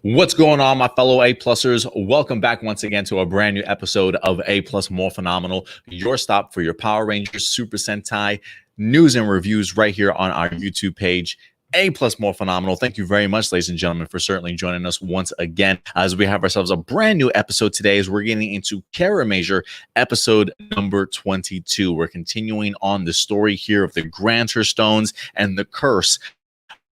What's going on, my fellow A-Plusers? Welcome back once again to a brand new episode of A-Plus Morphinominal, your stop for your Power Rangers Super Sentai news and reviews right here on our YouTube page. A-Plus Morphinominal. Thank you very much, ladies and gentlemen, for certainly joining us once again as we have ourselves a brand new episode today as we're getting into Kiramager episode number 22. We're continuing on the story here of the Grantor Stones and the curse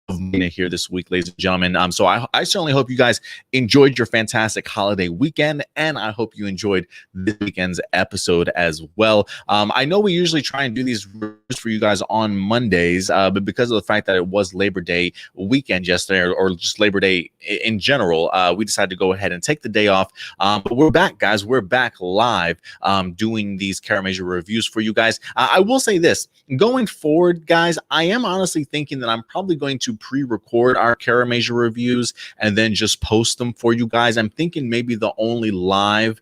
of Mabusheena here this week, ladies and gentlemen. So I certainly hope you guys enjoyed your fantastic holiday weekend, and I hope you enjoyed this weekend's episode as well. I know we usually try and do these reviews for you guys on Mondays, but because of the fact that it was Labor Day weekend yesterday, or just Labor Day in general, we decided to go ahead and take the day off. But we're back, guys. We're back live doing these Kiramager reviews for you guys. I will say this, going forward, guys, I am honestly thinking that I'm probably going to pre-record our Kiramager reviews and then just post them for you guys. I'm thinking maybe the only live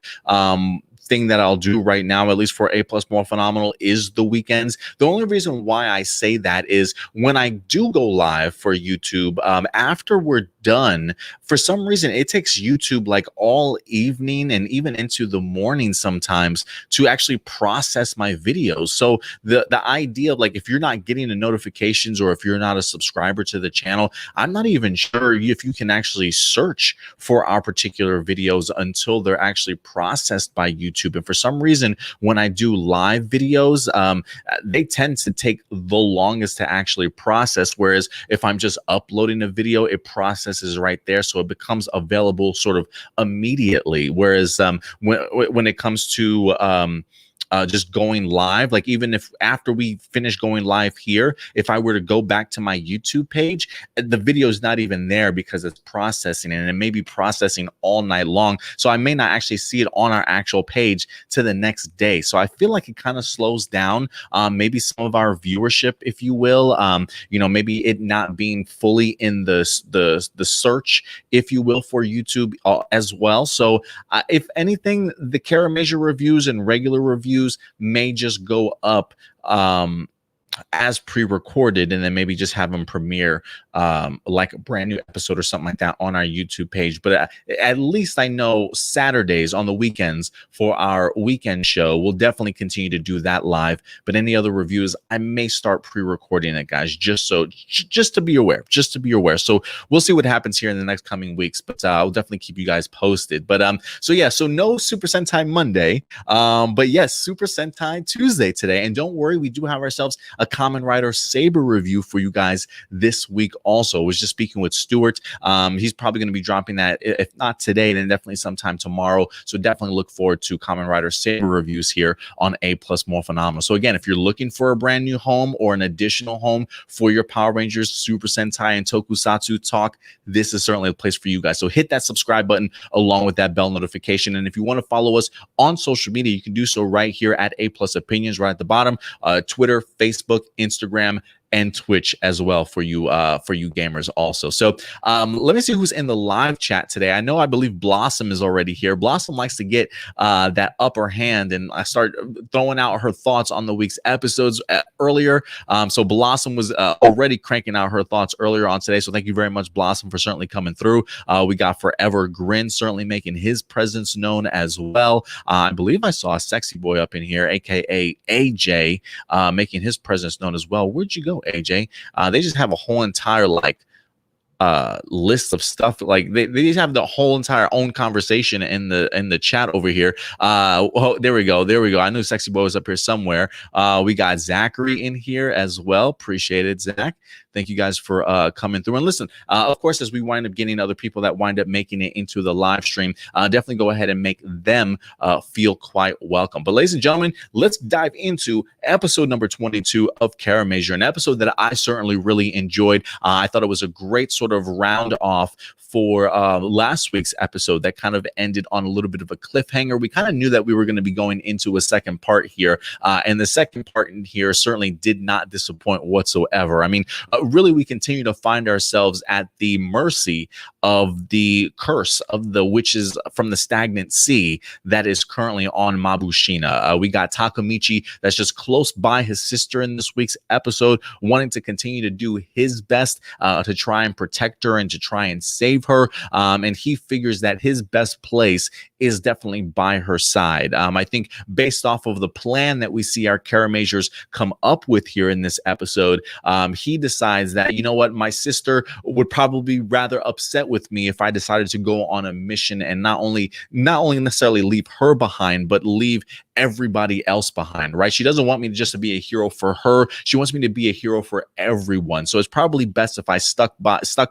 thing that I'll do right now, at least for A-Plus Morphinominal, is the weekends. The only reason why I say that is when I do go live for YouTube, after we're done, for some reason it takes YouTube like all evening and even into the morning sometimes to actually process my videos. So the idea of, like, if you're not getting the notifications or if you're not a subscriber to the channel, I'm not even sure if you can actually search for our particular videos until they're actually processed by YouTube. And for some reason, when I do live videos, they tend to take the longest to actually process, whereas if I'm just uploading a video, it processes right there, so it becomes available sort of immediately. Whereas when it comes to just going live, like even if after we finish going live here, if I were to go back to my YouTube page, the video is not even there because it's processing, and it may be processing all night long. So I may not actually see it on our actual page to the next day. So I feel like it kind of slows down maybe some of our viewership, if you will. You know, maybe it not being fully in the search, if you will, for YouTube as well. So if anything, the Kiramager reviews and regular reviews may just go up as pre-recorded, and then maybe just have them premiere like a brand new episode or something like that on our YouTube page. But at least I know Saturdays on the weekends for our weekend show, we'll definitely continue to do that live. But any other reviews, I may start pre-recording it, guys, just to be aware, So we'll see what happens here in the next coming weeks, but I'll definitely keep you guys posted. But so yeah, so no Super Sentai Monday, but yes, Super Sentai Tuesday today. And don't worry, we do have ourselves a Kamen Rider Saber review for you guys this week also. I was just speaking with Stuart. He's probably going to be dropping that, if not today, then definitely sometime tomorrow. So definitely look forward to Kamen Rider Saber reviews here on A-Plus Morphinominal. So again, if you're looking for a brand new home or an additional home for your Power Rangers, Super Sentai, and Tokusatsu talk, this is certainly a place for you guys. So hit that subscribe button along with that bell notification. And if you want to follow us on social media, you can do so right here at A-Plus Opinions, right at the bottom. Twitter, Facebook, Instagram, and Twitch as well for you gamers also. So let me see who's in the live chat today. I believe Blossom is already here. Blossom likes to get that upper hand, and I start throwing out her thoughts on the week's episodes earlier. So Blossom was already cranking out her thoughts earlier on today. So thank you very much, Blossom, for certainly coming through. We got Forever Grin certainly making his presence known as well. I believe I saw a sexy boy up in here, aka AJ, making his presence known as well. Where'd you go, AJ? They just have a whole entire list of stuff. Like they just have the whole entire own conversation in the chat over here. Oh, there we go. I knew Sexy Boy was up here somewhere. We got Zachary in here as well. Appreciate it, Zach. Thank you guys for coming through. And listen, of course, as we wind up getting other people that wind up making it into the live stream, definitely go ahead and make them feel quite welcome. But ladies and gentlemen, let's dive into episode number 22 of Kiramager, an episode that I certainly really enjoyed. I thought it was a great sort of round off for last week's episode that kind of ended on a little bit of a cliffhanger. We kind of knew that we were going to be going into a second part here, and the second part in here certainly did not disappoint whatsoever. I mean, really we continue to find ourselves at the mercy of the curse of the witches from the stagnant sea that is currently on Mabusheena. We got Takemichi that's just close by his sister in this week's episode, wanting to continue to do his best to try and protect her and to try and save her. And he figures that his best place is definitely by her side. I think based off of the plan that we see our Kiramagers come up with here in this episode, he decides that, you know what, my sister would probably be rather upset with me if I decided to go on a mission and not only necessarily leave her behind, but leave everybody else behind, right? She doesn't want me just to be a hero for her. She wants me to be a hero for everyone. So it's probably best if I stuck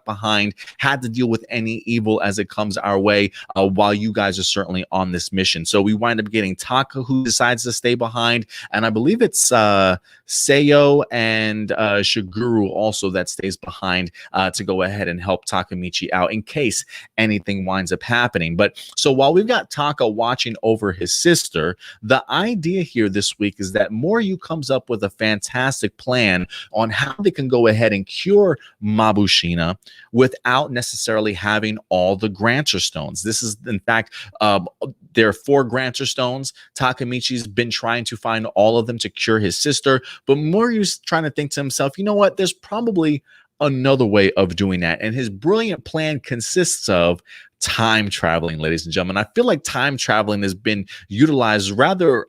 behind, had to deal with any evil as it comes our way, while you guys are certainly on this mission. So we wind up getting Taka, who decides to stay behind, and I believe it's Seiyo and Shiguru also that stays behind to go ahead and help Takemichi out in case anything winds up happening. But so while we've got Taka watching over his sister, the idea here this week is that Moryu comes up with a fantastic plan on how they can go ahead and cure Mabusheena without necessarily having all the Grantor stones. This is, in fact, there are 4 Grantor stones. Takemichi's been trying to find all of them to cure his sister, but Moryu's trying to think to himself, you know what, there's probably another way of doing that. And his brilliant plan consists of time traveling, ladies and gentlemen. I feel like time traveling has been utilized rather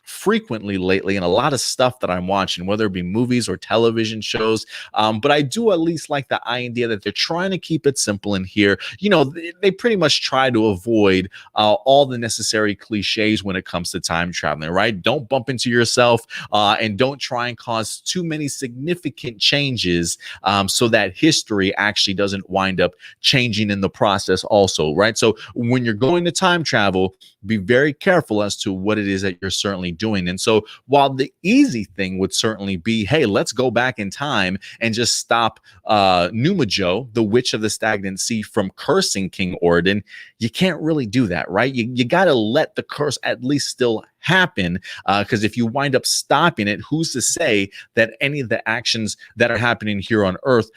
frequently lately in a lot of stuff that I'm watching, whether it be movies or television shows. But I do at least like the idea that they're trying to keep it simple in here. You know, they pretty much try to avoid all the necessary cliches when it comes to time traveling, right? Don't bump into yourself and don't try and cause too many significant changes so that history actually doesn't wind up changing in the process also, right? So when you're going to time travel, be very careful as to what it is that you're certainly doing. And so while the easy thing would certainly be, hey, let's go back in time and just stop Numajo, the witch of the stagnant sea, from cursing King Orden, you can't really do that, right? You got to let the curse at least still happen, because if you wind up stopping it, who's to say that any of the actions that are happening here on Earth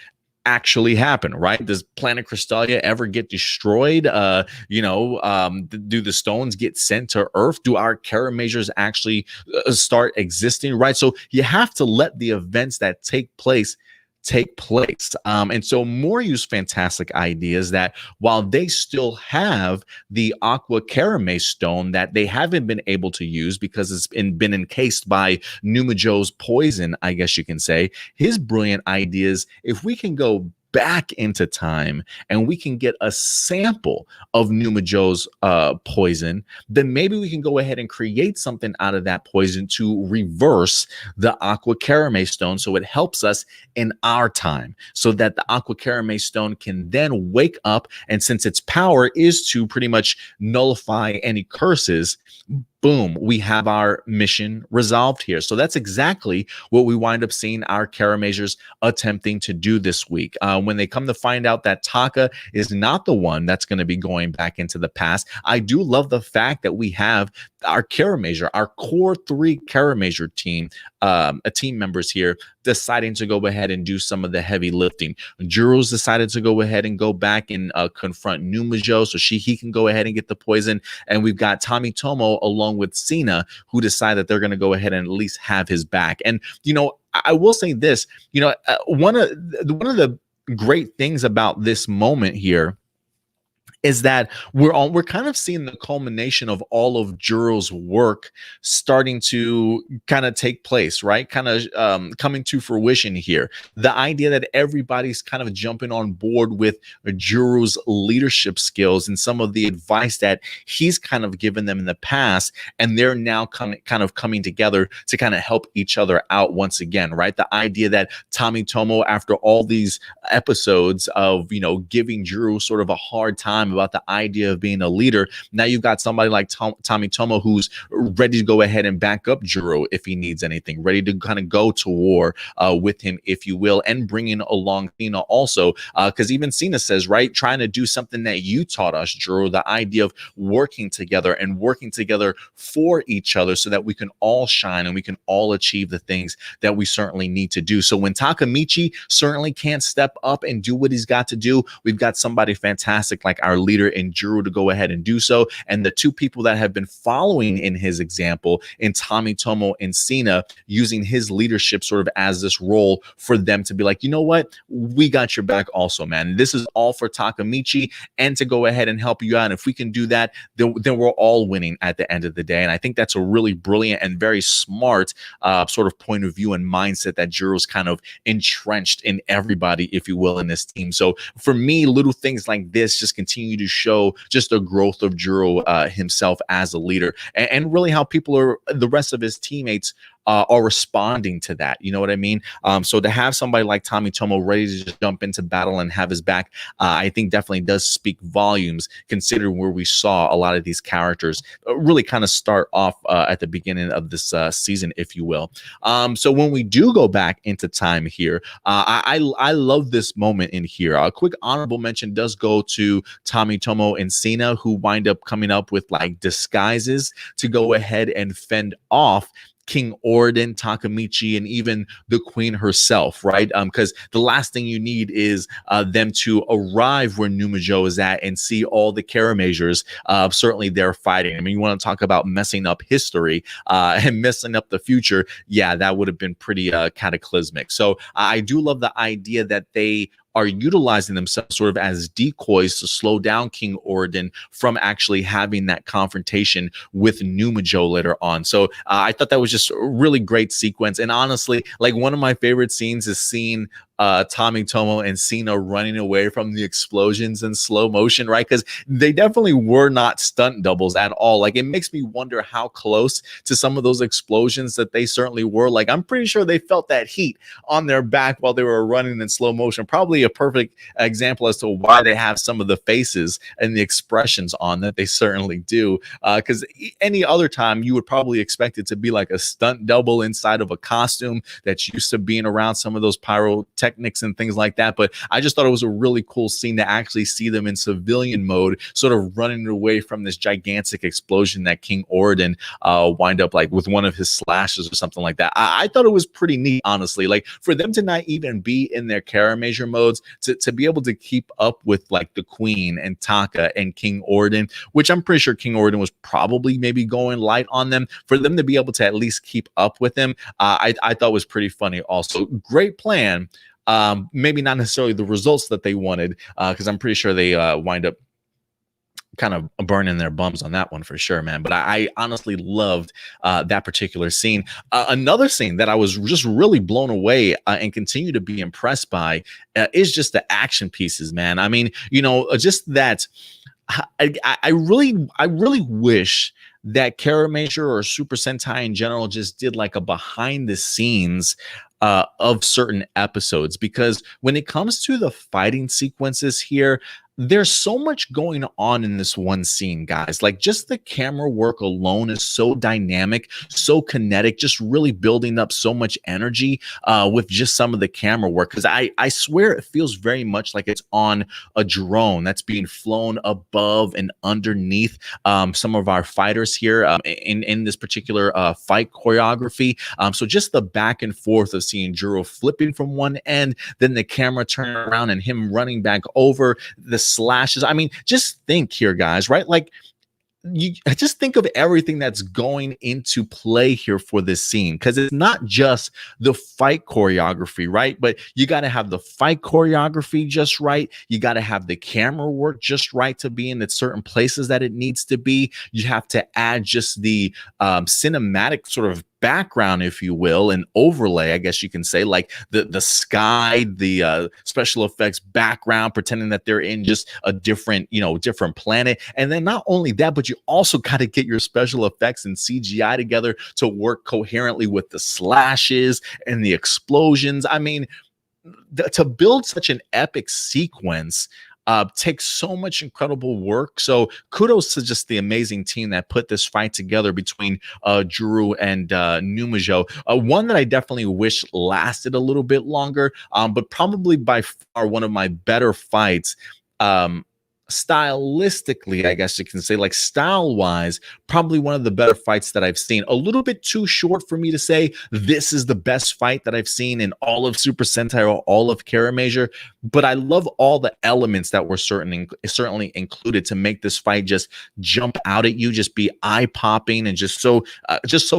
actually happen, right? Does planet Crystallia ever get destroyed? Do the stones get sent to Earth? Do our Kiramagers actually start existing, right? So you have to let the events that take place. And so Moryu's fantastic idea is that while they still have the Aqua Karame stone that they haven't been able to use because it's been encased by Numajo's poison, I guess you can say, his brilliant idea is if we can go back into time and we can get a sample of Numajo's poison, then maybe we can go ahead and create something out of that poison to reverse the Aqua Karame stone, so it helps us in our time, so that the Aqua Karame stone can then wake up, and since its power is to pretty much nullify any curses, boom, we have our mission resolved here. So that's exactly what we wind up seeing our Kiramagers attempting to do this week. When they come to find out that Taka is not the one that's going to be going back into the past, I do love the fact that we have our Kiramager, our core 3 Kiramager team, team members here, deciding to go ahead and do some of the heavy lifting. Juruu's decided to go ahead and go back and confront Numajo so he can go ahead and get the poison. And we've got Tomitomo along with Sina, who decide that they're going to go ahead and at least have his back. And, you know, I will say this, you know, one of the great things about this moment here is that we're kind of seeing the culmination of all of Juruu's work starting to kind of take place, right? Kind of coming to fruition here. The idea that everybody's kind of jumping on board with Juruu's leadership skills and some of the advice that he's kind of given them in the past, and they're now kind of coming together to kind of help each other out once again, right? The idea that Tomitomo, after all these episodes of, you know, giving Juruu sort of a hard time time about the idea of being a leader. Now you've got somebody like Tommy Tomo who's ready to go ahead and back up Juruu if he needs anything, ready to kind of go to war with him, if you will, and bringing along Cena also, because even Cena says, right, trying to do something that you taught us, Juruu, the idea of working together and working together for each other so that we can all shine and we can all achieve the things that we certainly need to do. So when Takemichi certainly can't step up and do what he's got to do, we've got somebody fantastic like our leader in Juruu to go ahead and do so. And the two people that have been following in his example, in Tommy Tomo and Cena, using his leadership sort of as this role for them to be like, you know what, we got your back also, man. This is all for Takemichi and to go ahead and help you out. And if we can do that, then we're all winning at the end of the day. And I think that's a really brilliant and very smart sort of point of view and mindset that Juruu's kind of entrenched in everybody, if you will, in this team. So for me, little things like this just continue to show just the growth of Juruu himself as a leader, and really how people are, the rest of his teammates are responding to that. You know what I mean? So to have somebody like Tommy Tomo ready to just jump into battle and have his back, I think definitely does speak volumes, considering where we saw a lot of these characters really kind of start off at the beginning of this season, if you will. So when we do go back into time here, I love this moment in here. A quick honorable mention does go to Tommy Tomo and Cena, who wind up coming up with like disguises to go ahead and fend off King Orden, Takemichi, and even the queen herself, right? Because the last thing you need is them to arrive where Numajo is at and see all the Kiramagers certainly they're fighting. I mean, you want to talk about messing up history and messing up the future. Yeah, that would have been pretty cataclysmic. So I do love the idea that they are utilizing themselves sort of as decoys to slow down King Orden from actually having that confrontation with Numajo later on. So I thought that was just a really great sequence. And honestly, like one of my favorite scenes is seeing Tommy Tomo and Cena running away from the explosions in slow motion, right? Because they definitely were not stunt doubles at all. Like, it makes me wonder how close to some of those explosions that they certainly were. Like, I'm pretty sure they felt that heat on their back while they were running in slow motion. Probably a perfect example as to why they have some of the faces and the expressions on that they certainly do. Because any other time you would probably expect it to be like a stunt double inside of a costume that's used to being around some of those pyrotechnics and things like that. But I just thought it was a really cool scene to actually see them in civilian mode, sort of running away from this gigantic explosion that King Orden wind up like with one of his slashes or something like that. I thought it was pretty neat, honestly. Like, for them to not even be in their Kiramager modes, to be able to keep up with like the Queen and Taka and King Orden, which I'm pretty sure King Orden was probably maybe going light on them, for them to be able to at least keep up with them, I thought was pretty funny also. Great plan. Maybe not necessarily the results that they wanted, because I'm pretty sure they wind up kind of burning their bums on that one for sure, man. But I honestly loved that particular scene. Another scene that I was just really blown away and continue to be impressed by is just the action pieces, man. I mean, you know, just that I really wish that Kiramager or Super Sentai in general just did like a behind the scenes of certain episodes, because when it comes to the fighting sequences here, there's so much going on in this one scene, guys. Like, just the camera work alone is so dynamic, so kinetic, just really building up so much energy with just some of the camera work. Because I swear it feels very much like it's on a drone that's being flown above and underneath some of our fighters here in this particular fight choreography. So just the back and forth of seeing Juruu flipping from one end, then the camera turning around and him running back over, the slashes. I mean, just think here, guys, right? Like, you just think of everything that's going into play here for this scene, because it's not just the fight choreography, right? But you got to have the fight choreography just right. You got to have the camera work just right to be in the certain places that it needs to be. You have to add just the cinematic sort of background, if you will, an overlay, I guess you can say, like the sky, the special effects background, pretending that they're in just a different, different planet. And then not only that, but you also got to get your special effects and CGI together to work coherently with the slashes and the explosions. I mean, to build such an epic sequence, takes so much incredible work. So kudos to just the amazing team that put this fight together between Juruu and Numajo. One that I definitely wish lasted a little bit longer, but probably by far one of my better fights. Stylistically, I guess you can say, like style wise, probably one of the better fights that I've seen. A little bit too short for me to say this is the best fight that I've seen in all of Super Sentai or all of Kiramager, but I love all the elements that were certainly included to make this fight just jump out at you, just be eye popping, and just so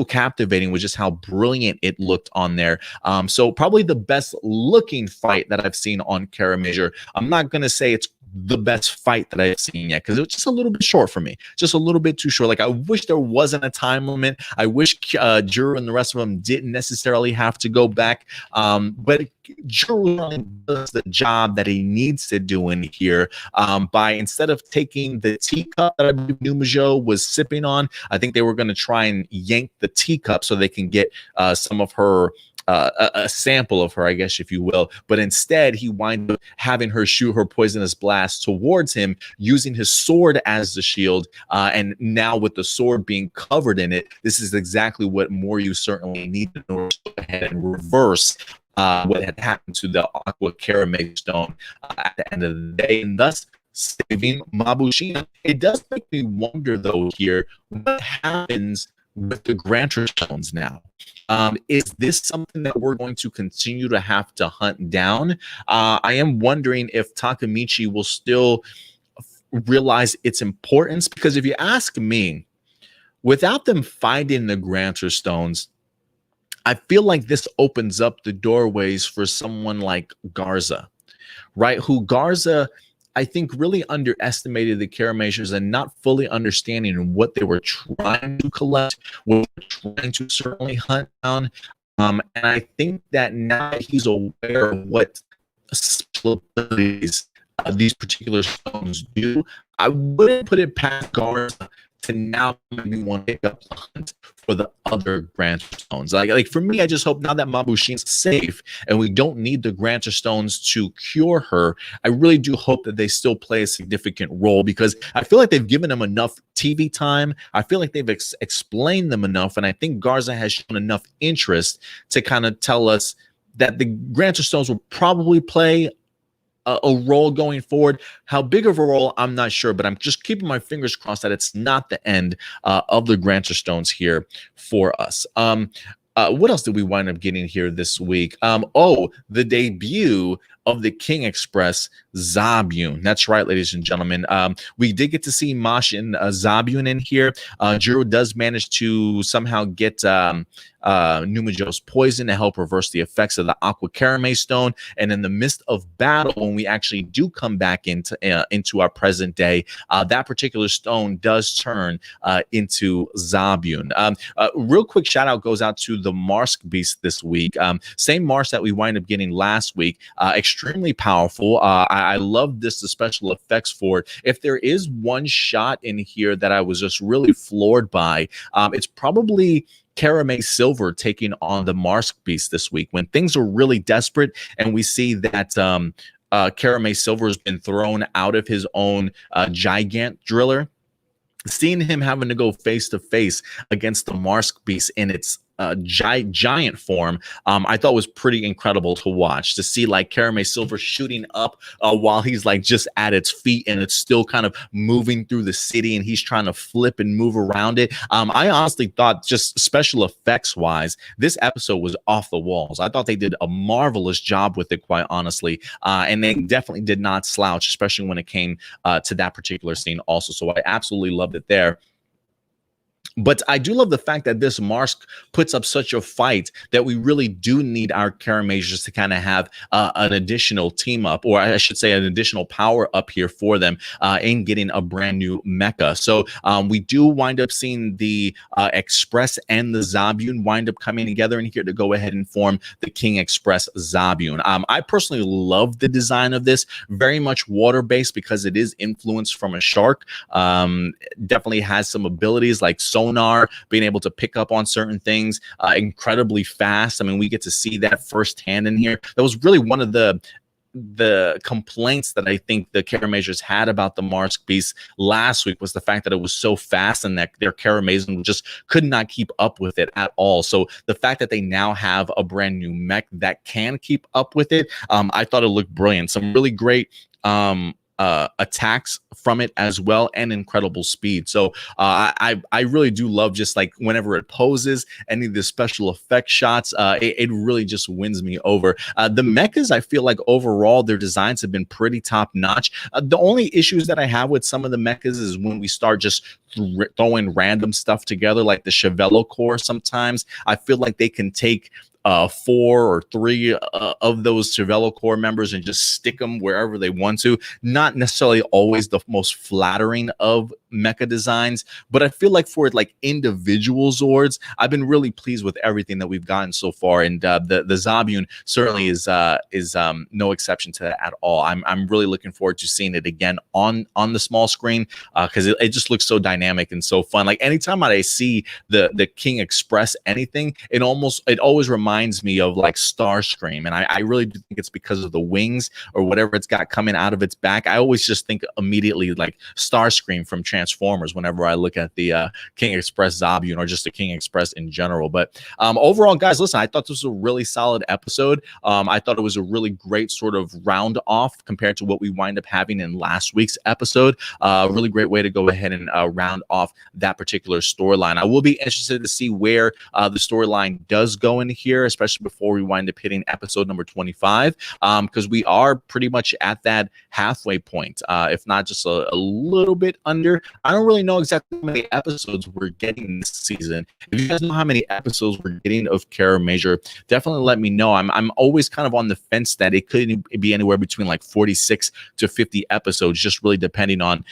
captivating with just how brilliant it looked on there. So probably the best looking fight that I've seen on Kiramager. I'm not gonna say it's the best fight that I've seen yet because it was just a little bit short for me, just a little bit too short. Like I wish there wasn't a time limit. I wish Juruu and the rest of them didn't necessarily have to go back, but Juruu does the job that he needs to do in here by, instead of taking the teacup that I believe Numajo was sipping on, I think they were going to try and yank the teacup so they can get some of her a sample of her, I guess, if you will. But instead, he winds up having her shoot her poisonous blast towards him, using his sword as the shield. And now with the sword being covered in it, this is exactly what Moryu certainly needed in order to go ahead and reverse what had happened to the Aqua Kiramager stone at the end of the day, and thus saving Mabusheena. It does make me wonder, though, here, what happens with the Grantor stones now? Is this something that we're going to continue to have to hunt down? I am wondering if Takemichi will still realize its importance, because if you ask me, without them finding the Grantor stones, I feel like this opens up the doorways for someone like Garza, right? Who Garza, I think, really underestimated the Kiramagers and not fully understanding what they were trying to collect, what they were trying to certainly hunt down. And I think that now that he's aware of what special abilities these particular stones do, I wouldn't put it past Garza to now maybe want to pick up the hunt for the other Grantor stones. Like for me, I just hope now that Mabusheena's safe and we don't need the Grantor stones to cure her, I really do hope that they still play a significant role, because I feel like they've given them enough TV time. I feel like they've explained them enough, and I think Garza has shown enough interest to kind of tell us that the Grantor stones will probably play a role going forward. How big of a role, I'm not sure, but I'm just keeping my fingers crossed that it's not the end of the Grantor stones here for us. What else did we wind up getting here this week? The debut of the King Express Zabyun. That's right, ladies and gentlemen. We did get to see Mabusheena Zabyun in here. Juruu does manage to somehow get Numajo's poison to help reverse the effects of the Aqua Kiramager stone. And in the midst of battle, when we actually do come back into our present day, that particular stone does turn into Zabyun. Real quick shout out goes out to the Marsk Beast this week. Same Marsk that we wind up getting last week. Extremely powerful. I love the special effects for it. If there is one shot in here that I was just really floored by, it's probably Kiramager Silver taking on the Marsk Beast this week when things are really desperate, and we see that Kiramager Silver has been thrown out of his own gigant driller. Seeing him having to go face to face against the Marsk Beast in its giant form, I thought was pretty incredible to watch. To see like Kiramager Silver shooting up while he's like just at its feet, and it's still kind of moving through the city, and he's trying to flip and move around it. I honestly thought, just special effects wise, this episode was off the walls. I thought they did a marvelous job with it, quite honestly, and they definitely did not slouch, especially when it came to that particular scene also. So I absolutely loved it there. But I do love the fact that this Marsk puts up such a fight that we really do need our Kiramagers to kind of have an additional team up, or I should say an additional power up here for them in getting a brand new mecha. So we do wind up seeing the Express and the Zabyun wind up coming together in here to go ahead and form the King Express Zabyun. I personally love the design of this, very much water-based because it is influenced from a shark. Definitely has some abilities like sonar, being able to pick up on certain things, incredibly fast. I mean, we get to see that firsthand in here. That was really one of the the complaints that I think the Kiramagers had about the Marsk Beast last week was the fact that it was so fast and that their Karamazin just could not keep up with it at all. So the fact that they now have a brand new mech that can keep up with it, I thought it looked brilliant. Some really great attacks from it as well, and incredible speed. So I really do love just like whenever it poses, any of the special effect shots, it really just wins me over. The mechas, I feel like overall their designs have been pretty top notch. The only issues that I have with some of the mechas is when we start just throwing random stuff together, like the Chevello Core. Sometimes I feel like they can take 4 or 3 of those Chevello Core members and just stick them wherever they want to. Not necessarily always the most flattering of mecha designs, but I feel like for like individual Zords, I've been really pleased with everything that we've gotten so far, and the Zabyun certainly is no exception to that at all. I'm really looking forward to seeing it again on the small screen because it just looks so dynamic and so fun. Like anytime I see the King Express anything, it always reminds me of like Starscream, and I really do think it's because of the wings or whatever it's got coming out of its back. I always just think immediately like Starscream from Transformers whenever I look at the King Express Zabyun or just the King Express in general. But overall, guys, listen, I thought this was a really solid episode. I thought it was a really great sort of round off compared to what we wind up having in last week's episode. Really great way to go ahead and round off that particular storyline. I will be interested to see where the storyline does go in here, especially before we wind up hitting episode number 25, because we are pretty much at that halfway point, if not just a little bit under. I don't really know exactly how many episodes we're getting this season. If you guys know how many episodes we're getting of Kiramager, definitely let me know. I'm always kind of on the fence that it could be anywhere between like 46 to 50 episodes, just really depending on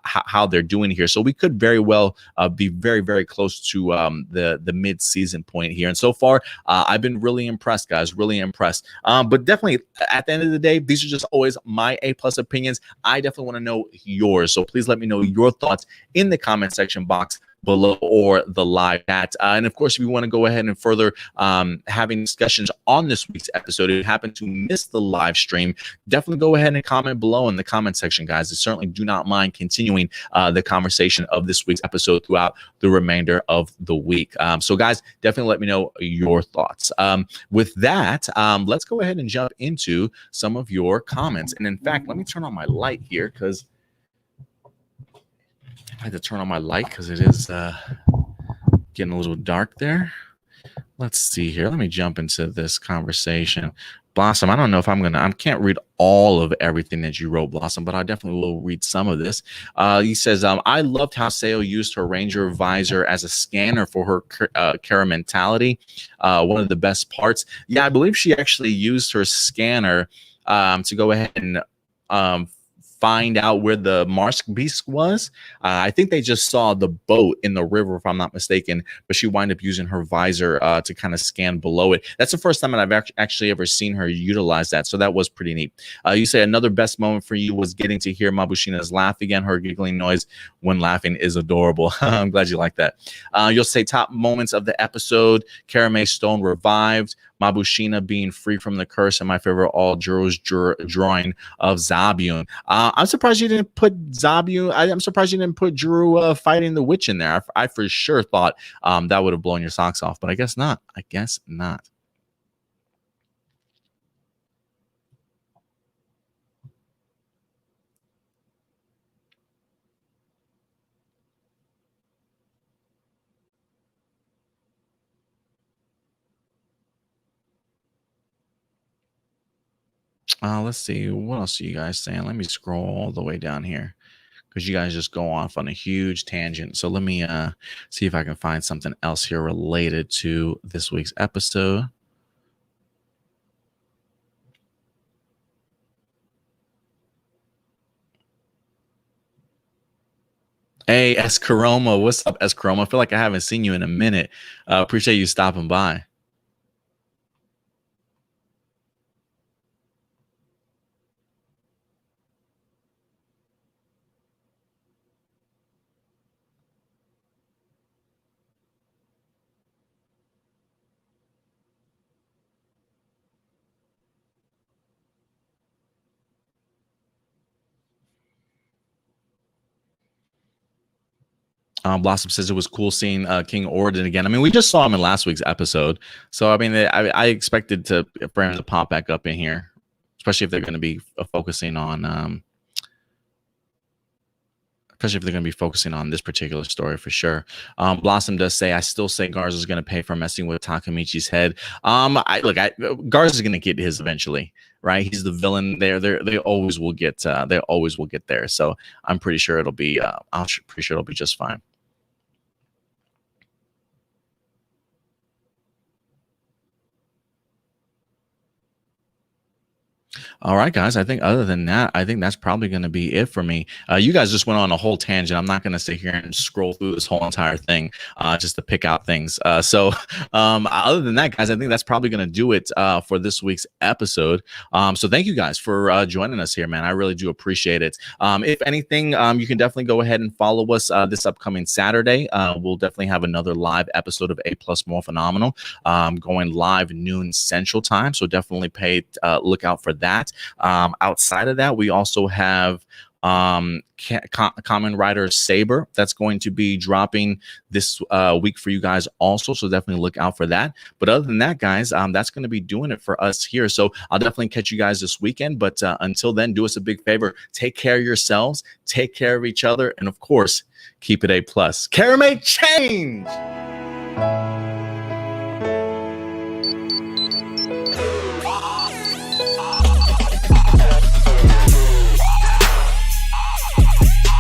how they're doing here. So we could very well be very, very close to the mid-season point here. And so far, I've been really impressed, guys, really impressed. But definitely, at the end of the day, these are just always my A+ opinions. I definitely want to know yours. So please let me know your thoughts in the comment section box below or the live chat. And of course, if you want to go ahead and further having discussions on this week's episode, if you happen to miss the live stream, definitely go ahead and comment below in the comment section, guys. I certainly do not mind continuing the conversation of this week's episode throughout the remainder of the week. So guys, definitely let me know your thoughts. With that, let's go ahead and jump into some of your comments. And in fact, let me turn on my light here because I had to turn on my light because it is getting a little dark there. Let's see here. Let me jump into this conversation. Blossom, I don't know if I can't read all of everything that you wrote, Blossom, but I definitely will read some of this. He says, I loved how Seo used her Ranger visor as a scanner for her Kara mentality. One of the best parts. Yeah, I believe she actually used her scanner to go ahead and find out where the Marsk Beast was. I think they just saw the boat in the river, if I'm not mistaken, but she wound up using her visor to kind of scan below it. That's the first time that I've actually ever seen her utilize that, so that was pretty neat. You say another best moment for you was getting to hear Mabusheena's laugh again. Her giggling noise when laughing is adorable. I'm glad you like that. You'll say top moments of the episode: Karame Stone revived, Mabusheena being free from the curse, and my favorite all, Juruu's drawing of Zabyun. I'm surprised you didn't put Zabyun. I'm surprised you didn't put Juruu fighting the witch in there. I for sure thought that would have blown your socks off, but I guess not. I guess not. Let's see. What else are you guys saying? Let me scroll all the way down here because you guys just go off on a huge tangent. So let me see if I can find something else here related to this week's episode. Hey, Escaroma. What's up, Escaroma? I feel like I haven't seen you in a minute. Appreciate you stopping by. Blossom says it was cool seeing King Orden again. I mean, we just saw him in last week's episode, so I mean, I expected for him to pop back up in here, especially if they're going to be focusing on. Especially if they're going to be focusing on this particular story for sure. Blossom does say, I still say Garza is going to pay for messing with Takamichi's head. Garza is going to get his eventually, right? He's the villain there. They always will get there. So I'm pretty sure it'll be just fine. All right, guys. I think other than that, I think that's probably going to be it for me. You guys just went on a whole tangent. I'm not going to sit here and scroll through this whole entire thing just to pick out things. Other than that, guys, I think that's probably going to do it for this week's episode. So thank you guys for joining us here, man. I really do appreciate it. If anything, you can definitely go ahead and follow us this upcoming Saturday. We'll definitely have another live episode of A Plus Morphinominal going live noon Central Time. So definitely look out for that. Outside of that, we also have Kamen Rider Saber that's going to be dropping this week for you guys also, so definitely look out for that. But other than that, guys, that's going to be doing it for us here. So I'll definitely catch you guys this weekend, but until then, do us a big favor, take care of yourselves, take care of each other, and of course, keep it A+. Kiramager change!